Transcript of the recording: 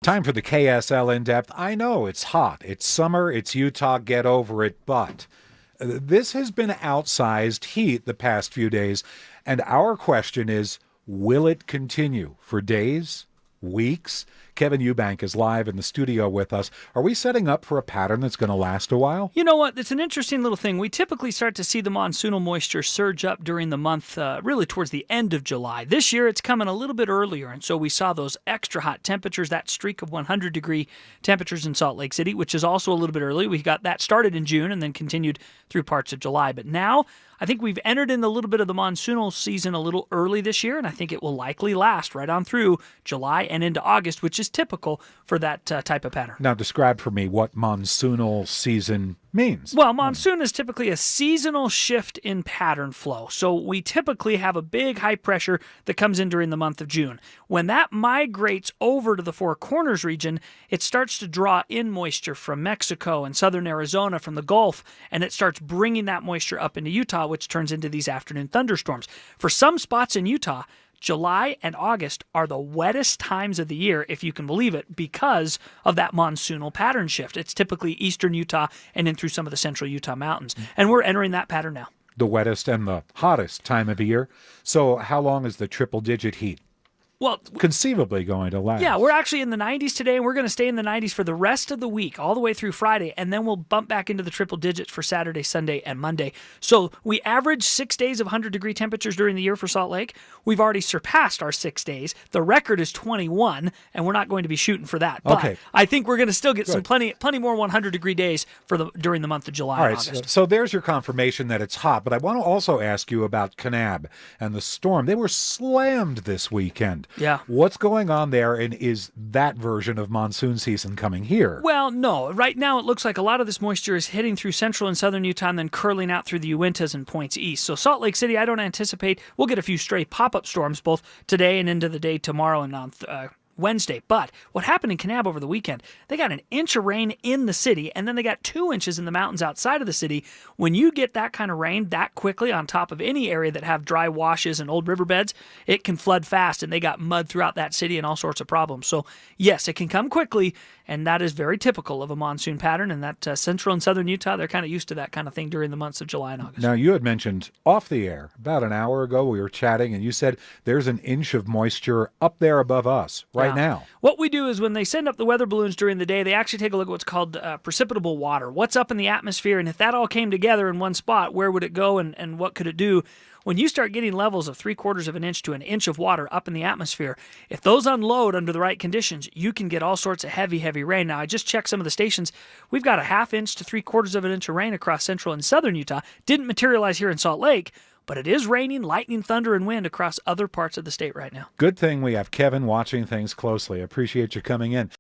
Time for the KSL In-Depth. I know it's hot. It's summer. It's Utah. Get over it. But this has been outsized heat the past few days. And our question is, will it continue for days, weeks? Kevin Eubank is live in the studio with us. Are we setting up for a pattern that's going to last a while? You know what? It's an interesting little thing. We typically start to see the monsoonal moisture surge up during the month, really towards the end of July. This year, it's coming a little bit earlier, and so we saw those extra hot temperatures, that streak of 100-degree temperatures in Salt Lake City, which is also a little bit early. We got that started in June and then continued through parts of July. But now, I think we've entered in a little bit of the monsoonal season a little early this year, and I think it will likely last right on through July and into August, which is typical for that type of pattern. Now, describe for me what monsoonal season means. Well, monsoon is typically a seasonal shift in pattern flow. So we typically have a big high pressure that comes in during the month of June. When that migrates over to the Four Corners region, it starts to draw in moisture from Mexico and southern Arizona from the Gulf, and it starts bringing that moisture up into Utah, which turns into these afternoon thunderstorms. For some spots in Utah, July and August are the wettest times of the year, if you can believe it, because of that monsoonal pattern shift. It's typically eastern Utah and in through some of the central Utah mountains. And we're entering that pattern now. The wettest and the hottest time of the year. So how long is the triple-digit heat Well, conceivably going to last? yeah, we're actually in the 90s today, and we're going to stay in the 90s for the rest of the week, all the way through Friday, and then we'll bump back into the triple digits for Saturday, Sunday, and Monday. So we average 6 days of 100-degree temperatures during the year for Salt Lake. We've already surpassed our 6 days. The record is 21, and we're not going to be shooting for that. But Okay. I think we're going to still get some plenty more 100-degree days for during the month of July All and right, August. so there's your confirmation that it's hot, but I want to also ask you about Kanab and the storm. They were slammed this weekend. Yeah. What's going on there, and is that version of monsoon season coming here? Well, no. Right now, it looks like a lot of this moisture is hitting through central and southern Utah and then curling out through the Uintas and points east. So Salt Lake City, I don't anticipate we'll get a few stray pop-up storms both today and into the day tomorrow and on Wednesday. But what happened in Kanab over the weekend, they got an inch of rain in the city, and then they got 2 inches in the mountains outside of the city. When you get that kind of rain that quickly on top of any area that have dry washes and old riverbeds, it can flood fast, and they got mud throughout that city and all sorts of problems. So yes, it can come quickly, and that is very typical of a monsoon pattern, and that central and southern Utah, they're kind of used to that kind of thing during the months of July and August. Now, you had mentioned off the air about an hour ago, we were chatting, and you said there's an inch of moisture up there above us right now. What we do is when they send up the weather balloons during the day, they actually take a look at what's called precipitable water. What's up in the atmosphere, and if that all came together in one spot, where would it go and what could it do? When you start getting levels of 3/4 of an inch to an inch of water up in the atmosphere, if those unload under the right conditions, you can get all sorts of heavy, heavy rain. Now, I just checked some of the stations. We've got a 1/2 inch to 3/4 of an inch of rain across central and southern Utah. Didn't materialize here in Salt Lake, but it is raining, lightning, thunder, and wind across other parts of the state right now. Good thing we have Kevin watching things closely. Appreciate you coming in.